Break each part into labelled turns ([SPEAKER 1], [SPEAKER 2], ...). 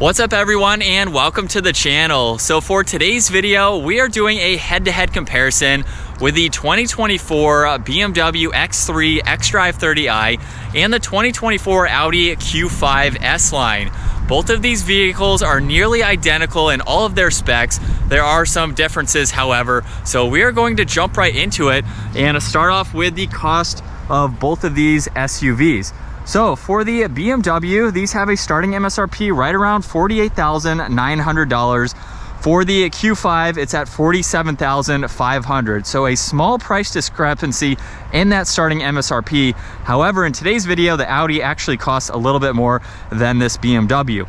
[SPEAKER 1] What's up everyone, and welcome to the channel. So for today's video, we are doing a head-to-head comparison with the 2024 BMW X3 xDrive 30i and the 2024 Audi Q5 S Line. Both of these vehicles are nearly identical in all of their specs. There are some differences, however, so we are going to jump right into it and start off with the cost of both of these SUVs. So for the BMW, these have a starting MSRP right around $48,900. For the Q5, it's at $47,500. So a small price discrepancy in that starting MSRP. However, in today's video, the Audi actually costs a little bit more than this BMW.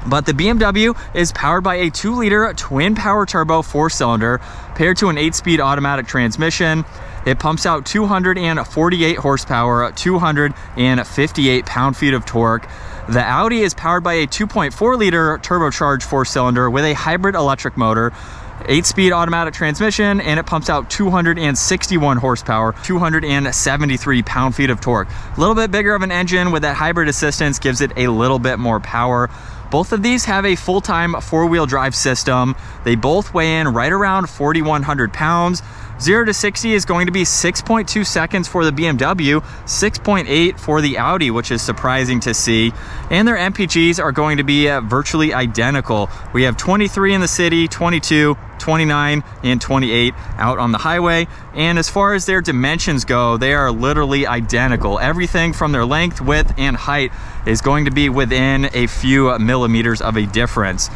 [SPEAKER 1] But the BMW is powered by a 2-liter twin power turbo 4-cylinder paired to an 8-speed automatic transmission. It pumps out 248 horsepower, 258 pound-feet of torque. The Audi is powered by a 2.4-liter turbocharged 4-cylinder with a hybrid electric motor, 8-speed automatic transmission, and it pumps out 261 horsepower, 273 pound-feet of torque. A little bit bigger of an engine with that hybrid assistance gives it a little bit more power. Both of these have a full-time four-wheel drive system. They both weigh in right around 4,100 pounds. 0 to 60 is going to be 6.2 seconds for the BMW, 6.8 for the Audi, which is surprising to see. And their MPGs are going to be virtually identical. We have 23 in the city, 22, 29, and 28 out on the highway. And as far as their dimensions go, they are literally identical. Everything from their length, width, and height is going to be within a few millimeters of a difference.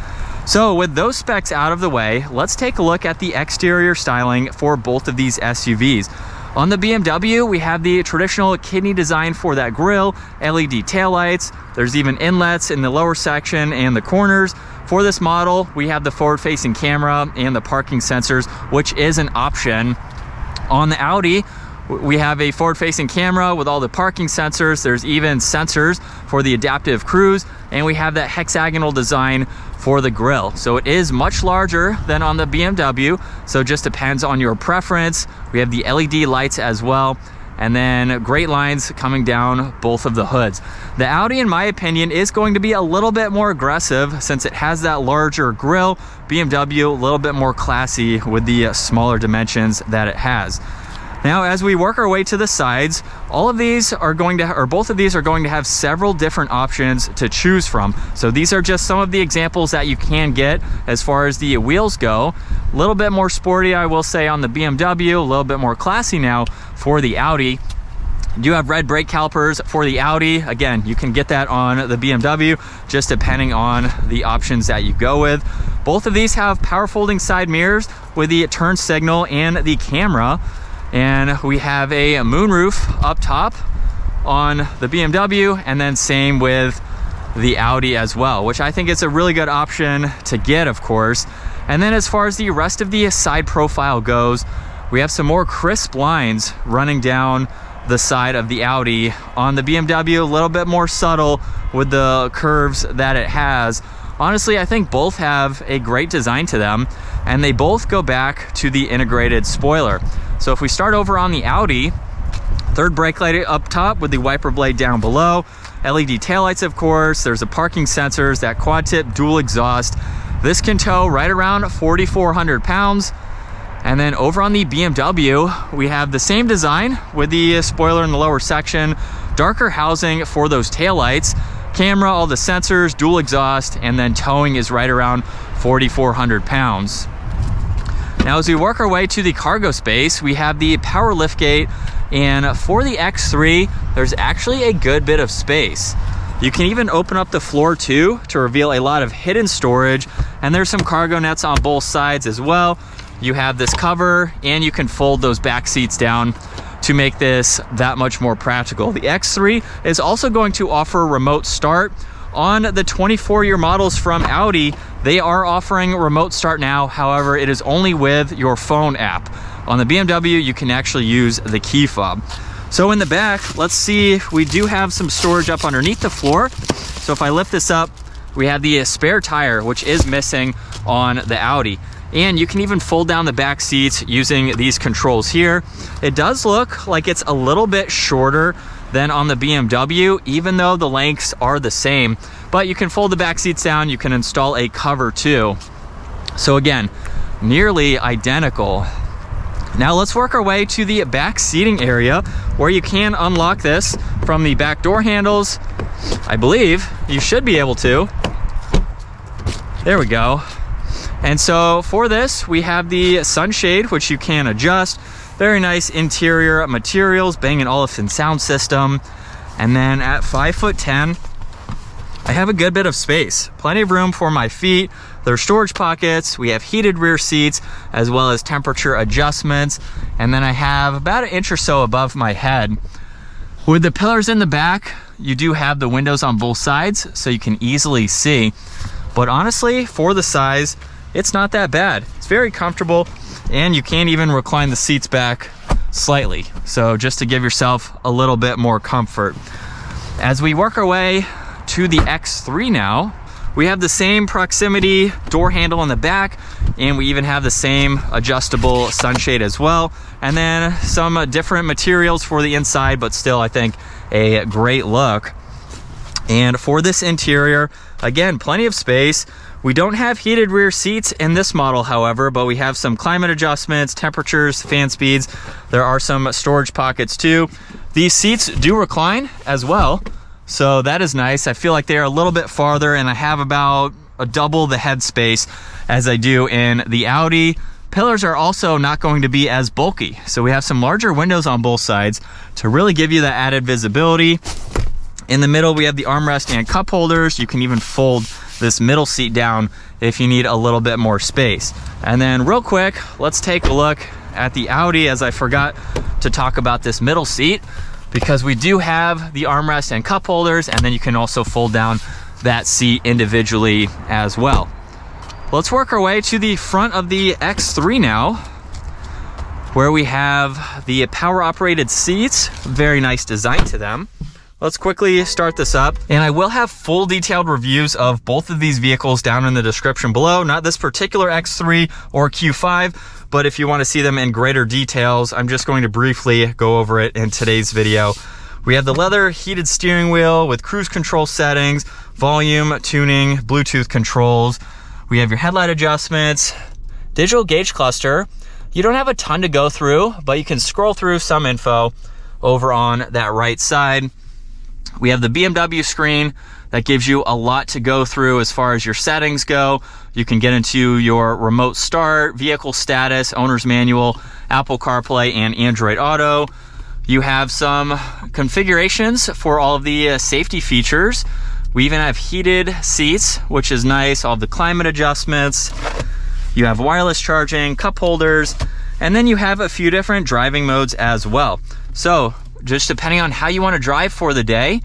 [SPEAKER 1] So with those specs out of the way, let's take a look at the exterior styling for both of these SUVs. On the BMW, we have the traditional kidney design for that grille, LED taillights. There's even inlets in the lower section and the corners. For this model, we have the forward-facing camera and the parking sensors, which is an option. On the Audi, we have a forward-facing camera with all the parking sensors. There's even sensors for the adaptive cruise, and we have that hexagonal design for the grille. So it is much larger than on the BMW, so it just depends on your preference. We have the LED lights as well, and then great lines coming down both of the hoods. The Audi, in my opinion, is going to be a little bit more aggressive since it has that larger grille. BMW, a little bit more classy with the smaller dimensions that it has. Now, as we work our way to the sides, both of these are going to have several different options to choose from. So these are just some of the examples that you can get as far as the wheels go. A little bit more sporty, I will say, on the BMW, a little bit more classy now for the Audi. You do have red brake calipers for the Audi. Again, you can get that on the BMW, just depending on the options that you go with. Both of these have power folding side mirrors with the turn signal and the camera. And we have a moonroof up top on the BMW, and then same with the Audi as well, which I think is a really good option to get, of course. And then as far as the rest of the side profile goes, we have some more crisp lines running down the side of the Audi. On the BMW, a little bit more subtle with the curves that it has. Honestly, I think both have a great design to them, and they both go back to the integrated spoiler. So if we start over on the Audi, third brake light up top with the wiper blade down below, LED taillights, of course, there's the parking sensors, that quad tip dual exhaust. This can tow right around 4,400 pounds. And then over on the BMW, we have the same design with the spoiler in the lower section, darker housing for those taillights, camera, all the sensors, dual exhaust, and then towing is right around 4,400 pounds. Now, as we work our way to the cargo space, we have the power liftgate, and for the X3, there's actually a good bit of space. You can even open up the floor too to reveal a lot of hidden storage, and there's some cargo nets on both sides as well. You have this cover, and you can fold those back seats down to make this that much more practical. The X3 is also going to offer remote start. On the 24-year models from Audi, they are offering remote start now. However, it is only with your phone app. On the BMW, you can actually use the key fob. So in the back, let's see if we do have some storage up underneath the floor. So if I lift this up, we have the spare tire, which is missing on the Audi. And you can even fold down the back seats using these controls here. It does look like it's a little bit shorter than on the BMW, even though the lengths are the same. But you can fold the back seats down, you can install a cover too. So again, nearly identical. Now let's work our way to the back seating area, where you can unlock this from the back door handles. I believe you should be able to. There we go. And so for this, we have the sunshade, which you can adjust. Very nice interior materials, Bang & Olufsen sound system. And then at 5'10", I have a good bit of space. Plenty of room for my feet. There are storage pockets. We have heated rear seats, as well as temperature adjustments. And then I have about 1 inch or so above my head. With the pillars in the back, you do have the windows on both sides, so you can easily see. But honestly, for the size, it's not that bad. It's very comfortable, and you can even recline the seats back slightly. So just to give yourself a little bit more comfort. As we work our way to the X3 now, we have the same proximity door handle in the back, and we even have the same adjustable sunshade as well. And then some different materials for the inside, but still I think a great look. And for this interior, again, plenty of space. We don't have heated rear seats in this model, however, but we have some climate adjustments, temperatures, fan speeds. There are some storage pockets too. These seats do recline as well, so that is nice. I feel like they are a little bit farther, and I have about double the head space as I do in the Audi. Pillars are also not going to be as bulky, so we have some larger windows on both sides to really give you that added visibility. In the middle, we have the armrest and cup holders. You can even fold this middle seat down if you need a little bit more space. And then real quick, let's take a look at the Audi, as I forgot to talk about this middle seat, because we do have the armrest and cup holders, and then you can also fold down that seat individually as well. Let's work our way to the front of the X3 now, where we have the power operated seats. Very nice design to them. Let's quickly start this up, and I will have full detailed reviews of both of these vehicles down in the description below. Not this particular X3 or Q5, but if you want to see them in greater details, I'm just going to briefly go over it in today's video. We have the leather heated steering wheel with cruise control settings, volume, tuning, Bluetooth controls. We have your headlight adjustments, digital gauge cluster. You don't have a ton to go through, but you can scroll through some info over on that right side. We have the BMW screen that gives you a lot to go through as far as your settings go. You can get into your remote start, vehicle status, owner's manual, Apple CarPlay, and Android Auto. You have some configurations for all of the safety features. We even have heated seats, which is nice, all the climate adjustments. You have wireless charging, cup holders, and then you have a few different driving modes as well. So just depending on how you want to drive for the day,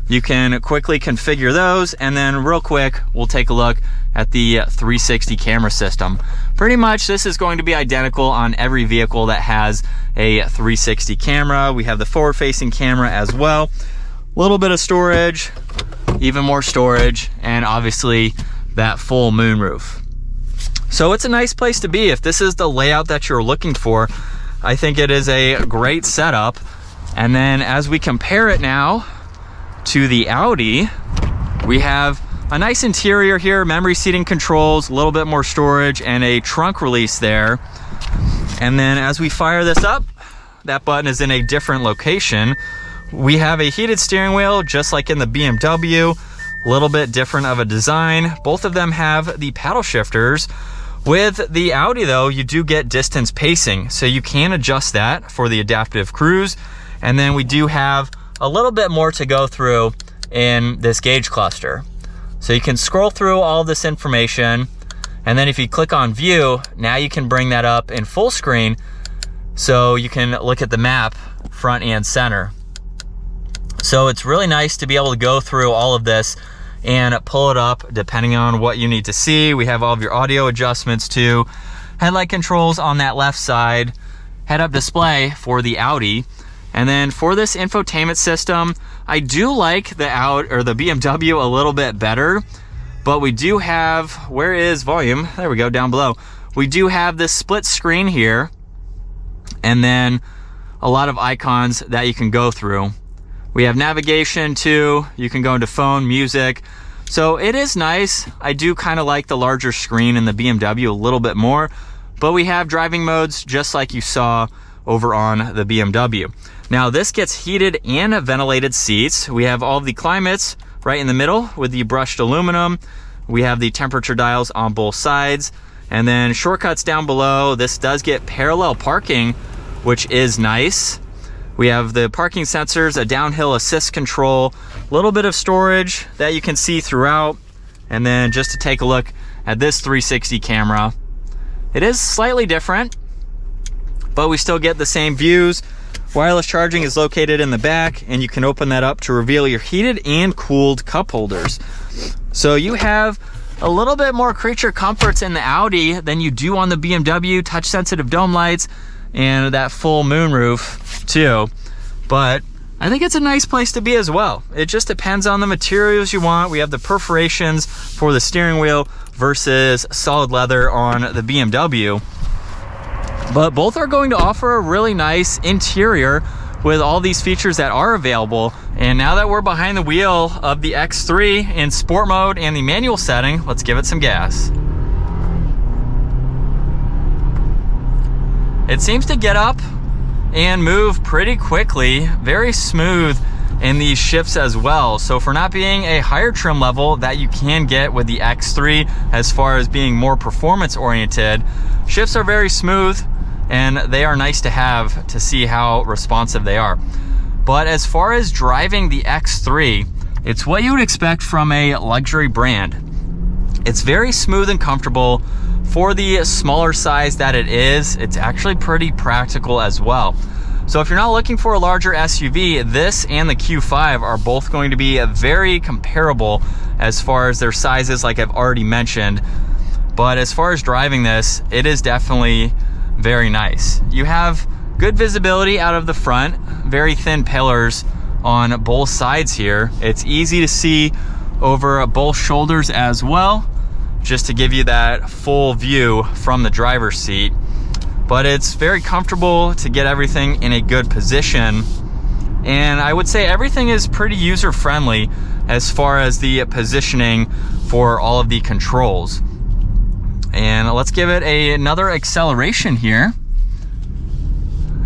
[SPEAKER 1] you can quickly configure those. And then real quick, we'll take a look at the 360 camera system. Pretty much this is going to be identical on every vehicle that has a 360 camera. We have the forward facing camera as well. A little bit of storage, even more storage, and obviously that full moonroof. So it's a nice place to be if this is the layout that you're looking for. I think it is a great setup. And then as we compare it now to the Audi, we have a nice interior here, memory seating controls, a little bit more storage, and a trunk release there. And then as we fire this up, that button is in a different location. We have a heated steering wheel, just like in the BMW, a little bit different of a design. Both of them have the paddle shifters. With the Audi though, you do get distance pacing, so you can adjust that for the adaptive cruise. And then we do have a little bit more to go through in this gauge cluster. So you can scroll through all this information, and then if you click on view, now you can bring that up in full screen so you can look at the map front and center. So it's really nice to be able to go through all of this and pull it up depending on what you need to see. We have all of your audio adjustments too. Headlight controls on that left side, head-up display for the Audi. And then for this infotainment system, I do like the Audi or the BMW a little bit better, but we do have, where is volume? There we go, down below. We do have this split screen here, and then a lot of icons that you can go through. We have navigation too. You can go into phone, music. So it is nice. I do kind of like the larger screen in the BMW a little bit more, but we have driving modes just like you saw over on the BMW. Now this gets heated and ventilated seats. We have all the climates right in the middle with the brushed aluminum. We have the temperature dials on both sides, and then shortcuts down below. This does get parallel parking, which is nice. We have the parking sensors, a downhill assist control, a little bit of storage that you can see throughout. And then just to take a look at this 360 camera, it is slightly different, but we still get the same views. Wireless charging is located in the back, and you can open that up to reveal your heated and cooled cup holders. So you have a little bit more creature comforts in the Audi than you do on the BMW. Touch sensitive dome lights and that full moonroof too. But I think it's a nice place to be as well. It just depends on the materials you want. We have the perforations for the steering wheel versus solid leather on the BMW. But both are going to offer a really nice interior with all these features that are available. And now that we're behind the wheel of the X3 in sport mode and the manual setting, let's give it some gas. It seems to get up and move pretty quickly, very smooth in these shifts as well. So for not being a higher trim level that you can get with the X3 as far as being more performance oriented, shifts are very smooth and they are nice to have to see how responsive they are. But as far as driving the X3, it's what you would expect from a luxury brand. It's very smooth and comfortable. For the smaller size that it is, it's actually pretty practical as well. So if you're not looking for a larger SUV, this and the Q5 are both going to be very comparable as far as their sizes, like I've already mentioned. But as far as driving this, it is definitely very nice. You have good visibility out of the front, very thin pillars on both sides here. It's easy to see over both shoulders as well, just to give you that full view from the driver's seat. But it's very comfortable to get everything in a good position. And I would say everything is pretty user-friendly as far as the positioning for all of the controls. And let's give it another acceleration here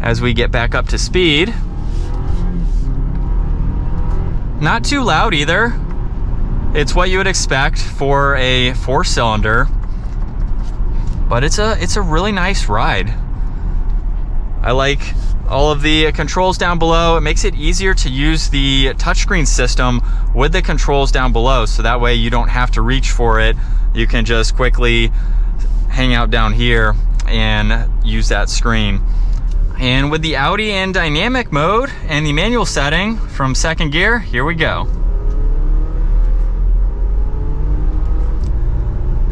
[SPEAKER 1] as we get back up to speed. Not too loud either. It's what you would expect for a 4-cylinder, but it's a really nice ride. I like all of the controls down below. It makes it easier to use the touchscreen system with the controls down below, so that way you don't have to reach for it. You can just quickly hang out down here and use that screen. And with the Audi in dynamic mode and the manual setting from second gear, here we go.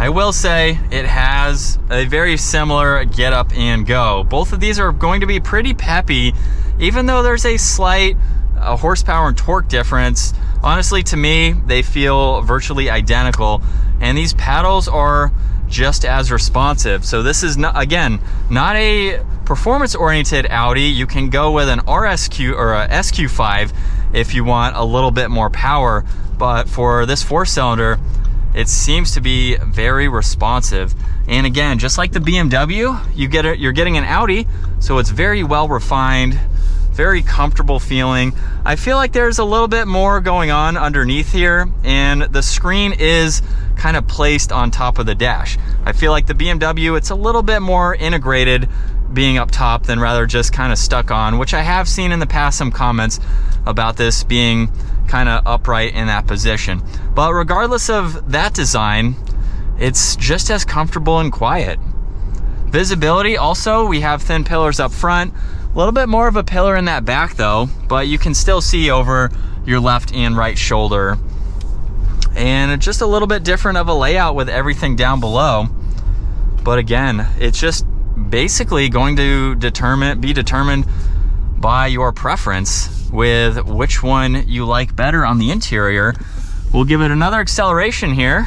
[SPEAKER 1] I will say it has a very similar get up and go. Both of these are going to be pretty peppy, even though there's a slight horsepower and torque difference. Honestly, to me, they feel virtually identical, and these paddles are just as responsive. So this is not, again, not a performance oriented Audi. You can go with an RSQ or a SQ5 if you want a little bit more power, but for this 4-cylinder, it seems to be very responsive. And again, just like the BMW, you're getting an Audi, so it's very well refined, very comfortable feeling. I feel like there's a little bit more going on underneath here, and the screen is kind of placed on top of the dash. I feel like the BMW, it's a little bit more integrated being up top than rather just kind of stuck on, which I have seen in the past some comments about this being kind of upright in that position. But regardless of that design, it's just as comfortable and quiet. Visibility also, we have thin pillars up front, a little bit more of a pillar in that back though, but you can still see over your left and right shoulder. And just a little bit different of a layout with everything down below. But again, it's just basically going to be determined by your preference with which one you like better on the interior. We'll give it another acceleration here.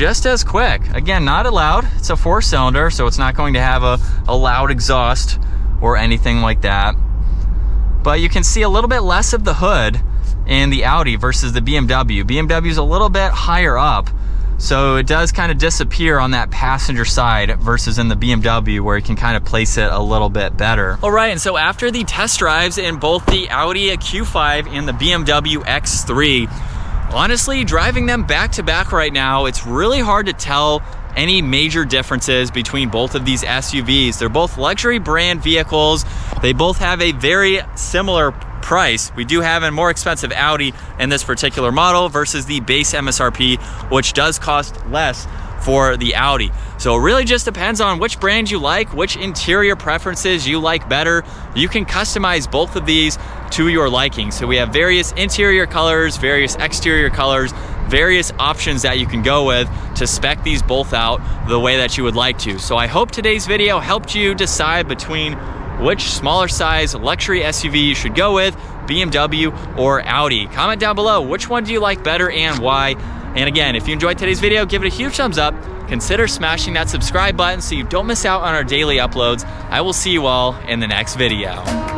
[SPEAKER 1] just as quick. Again, not loud. It's a 4-cylinder, so it's not going to have a loud exhaust or anything like that. But you can see a little bit less of the hood in the Audi versus the BMW. BMW is a little bit higher up, so it does kind of disappear on that passenger side versus in the BMW, where you can kind of place it a little bit better. All right, and so after the test drives in both the Audi Q5 and the BMW X3, honestly, driving them back to back right now, it's really hard to tell any major differences between both of these SUVs. They're both luxury brand vehicles. They both have a very similar price. We do have a more expensive Audi in this particular model versus the base MSRP, which does cost less for the Audi. So it really just depends on which brand you like, which interior preferences you like better. You can customize both of these to your liking. So we have various interior colors, various exterior colors, various options that you can go with to spec these both out the way that you would like to. So I hope today's video helped you decide between which smaller size luxury SUV you should go with, BMW or Audi. Comment down below, which one do you like better and why? And again, if you enjoyed today's video, give it a huge thumbs up. Consider smashing that subscribe button so you don't miss out on our daily uploads. I will see you all in the next video.